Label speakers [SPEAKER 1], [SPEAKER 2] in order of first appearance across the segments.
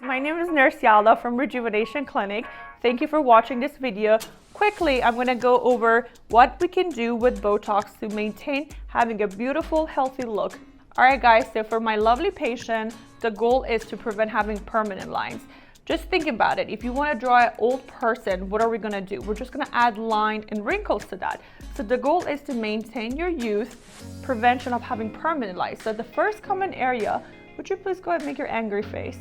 [SPEAKER 1] My name is Nurse Yala from Rejuvenation Clinic. Thank you for watching this video. Quickly, I'm going to go over what we can do with Botox to maintain having a beautiful, healthy look. Alright guys, so for my lovely patient, the goal is to prevent having permanent lines. Just think about it. If you want to draw an old person, what are we going to do? We're just going to add line and wrinkles to that. So the goal is to maintain your youth, prevention of having permanent lines. So the first common area, would you please go ahead and make your angry face?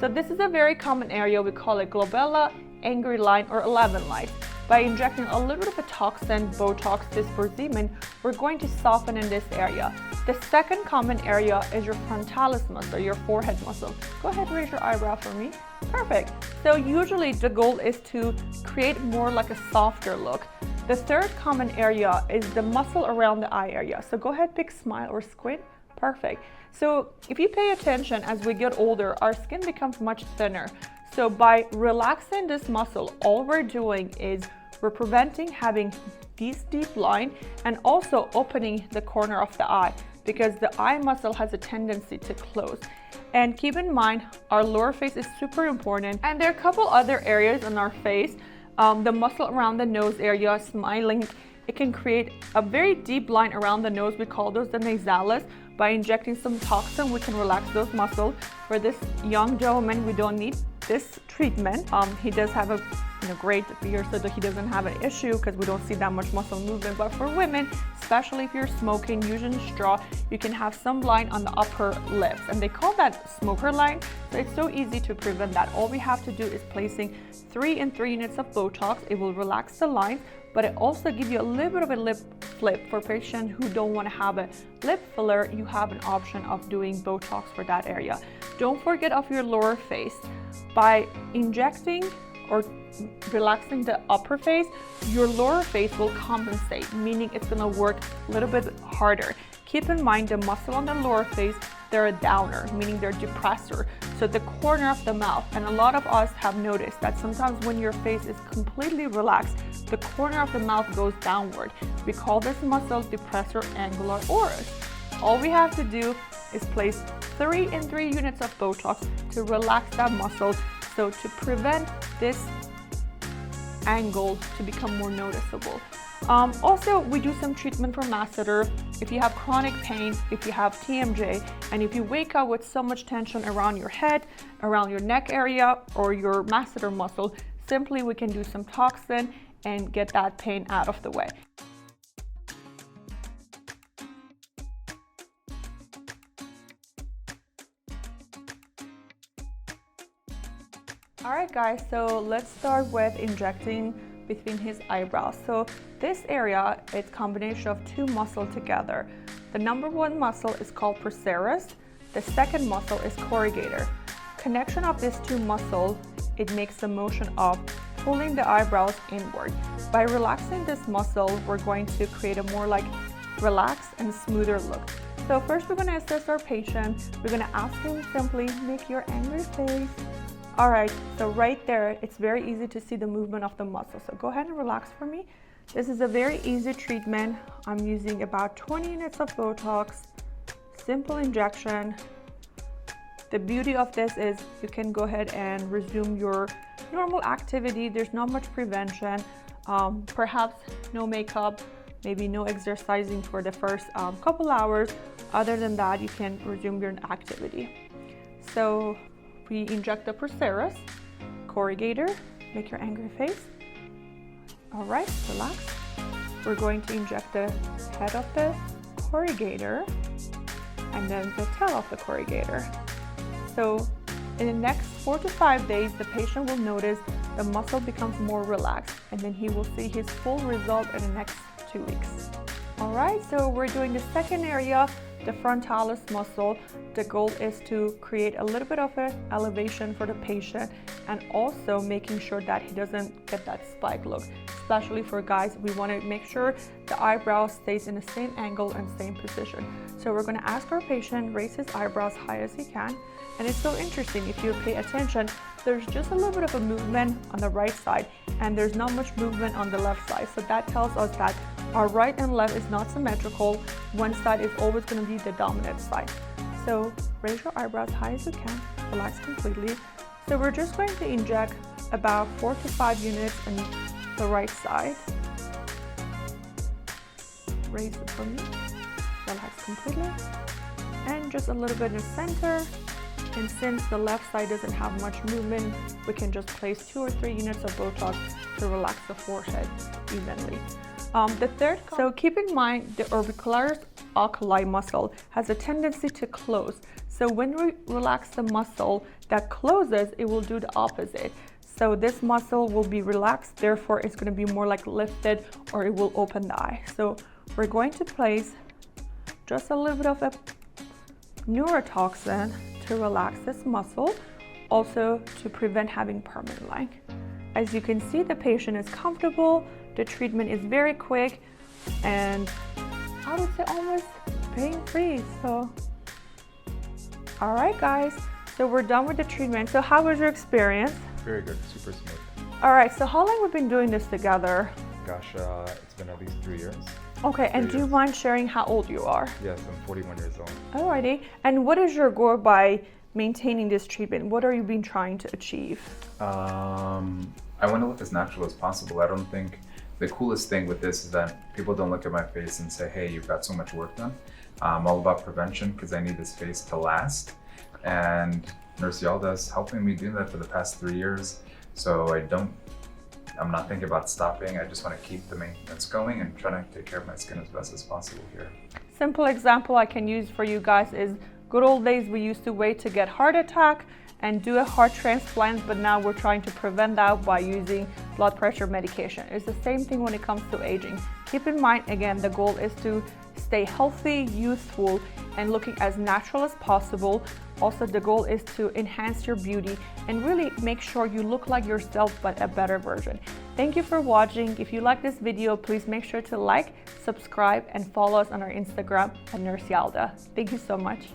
[SPEAKER 1] So this is a very common area. We call it glabella, angry line, or 11 line. By injecting a little bit of a toxin, Botox, dysprosimen, we're going to soften in this area. The second common area is your frontalis muscle, your forehead muscle. Go ahead and raise your eyebrow for me. Perfect. So usually the goal is to create more like a softer look. The third common area is the muscle around the eye area. So go ahead, pick smile or squint. Perfect. So if you pay attention, as we get older, our skin becomes much thinner. So by relaxing this muscle, all we're doing is we're preventing having these deep line and also opening the corner of the eye, because the eye muscle has a tendency to close. And keep in mind, our lower face is super important. And there are a couple other areas on our face. The muscle around the nose area, smiling, it can create a very deep line around the nose. We call those the nasalis. By injecting some toxin, we can relax those muscles. For this young gentleman, we don't need this treatment. He does have a great beard, so that he doesn't have an issue because we don't see that much muscle movement. But for women, especially if you're smoking, using straw, you can have some line on the upper lips, and they call that smoker line. So it's so easy to prevent that. All we have to do is placing 3 and 3 units of Botox. It will relax the lines, but it also gives you a little bit of a lip flip. For patients who don't want to have a lip filler, you have an option of doing Botox for that area. Don't forget of your lower face. By injecting or relaxing the upper face, your lower face will compensate, meaning it's going to work a little bit harder. Keep in mind, the muscle on the lower face, they're a downer, meaning they're depressor. So the corner of the mouth, and a lot of us have noticed that sometimes when your face is completely relaxed, the corner of the mouth goes downward. We call this muscle depressor angular oris. All we have to do is place 3 and 3 units of Botox to relax that muscle, so to prevent this angle to become more noticeable. Also, we do some treatment for masseter. If you have chronic pain, if you have TMJ, and if you wake up with so much tension around your head, around your neck area, or your masseter muscle, simply we can do some toxin and get that pain out of the way. Alright guys, so let's start with injecting between his eyebrows. So this area is a combination of 2 muscles together. The number 1 muscle is called procerus. The second muscle is corrugator. Connection of these 2 muscles, it makes the motion of pulling the eyebrows inward. By relaxing this muscle, we're going to create a more like relaxed and smoother look. So first we're going to assess our patient. We're going to ask him simply, make your angry face. Alright, so right there, it's very easy to see the movement of the muscle. So go ahead and relax for me. This is a very easy treatment. I'm using about 20 units of Botox, simple injection. The beauty of this is you can go ahead and resume your normal activity. There's not much prevention. Perhaps no makeup, maybe no exercising for the first couple hours. Other than that, you can resume your activity. So we inject the procerus, corrugator, make your angry face. All right, relax. We're going to inject the head of the corrugator and then the tail of the corrugator. So in the next 4 to 5 days, the patient will notice the muscle becomes more relaxed, and then he will see his full result in the next 2 weeks. All right, so we're doing the second area, the frontalis muscle. The goal is to create a little bit of an elevation for the patient, and also making sure that he doesn't get that spike look. Especially for guys, we want to make sure the eyebrow stays in the same angle and same position. So we're going to ask our patient raise his eyebrows high as he can. And it's so interesting, if you pay attention, there's just a little bit of a movement on the right side, and there's not much movement on the left side. So that tells us that our right and left is not symmetrical. One side is always going to be the dominant side. So raise your eyebrows high as you can, relax completely. So we're just going to inject about 4 to 5 units in the right side. Raise it for me, relax completely. And just a little bit in the center. And since the left side doesn't have much movement, we can just place 2 or 3 units of Botox to relax the forehead evenly. So keep in mind the orbicularis oculi muscle has a tendency to close. So when we relax the muscle that closes, it will do the opposite. So this muscle will be relaxed, therefore it's going to be more like lifted, or it will open the eye. So we're going to place just a little bit of a neurotoxin to relax this muscle, also to prevent having permanent line. As you can see, the patient is comfortable, the treatment is very quick, and I would say almost pain-free. So, all right guys, so we're done with the treatment. So how was your experience?
[SPEAKER 2] Very good, super smooth.
[SPEAKER 1] All right, so how long have we been doing this together?
[SPEAKER 2] Gosh, it's been at least 3 years.
[SPEAKER 1] Okay, and do you mind sharing how old you are?
[SPEAKER 2] Yes, I'm 41 years old.
[SPEAKER 1] Alrighty, and what is your goal by maintaining this treatment? What are you been trying to achieve?
[SPEAKER 2] I want to look as natural as possible. I don't think the coolest thing with this is that people don't look at my face and say, hey, you've got so much work done. I'm all about prevention because I need this face to last. And Nurse Yalda is helping me do that for the past 3 years. So I'm not thinking about stopping. I just want to keep the maintenance going and trying to take care of my skin as best as possible here.
[SPEAKER 1] Simple example I can use for you guys is good old days we used to wait to get heart attack and do a heart transplant, but now we're trying to prevent that by using blood pressure medication. It's the same thing when it comes to aging. Keep in mind, again, the goal is to stay healthy, youthful, and looking as natural as possible. Also, the goal is to enhance your beauty and really make sure you look like yourself, but a better version. Thank you for watching. If you like this video, please make sure to like, subscribe, and follow us on our Instagram at Nurse Yalda. Thank you so much.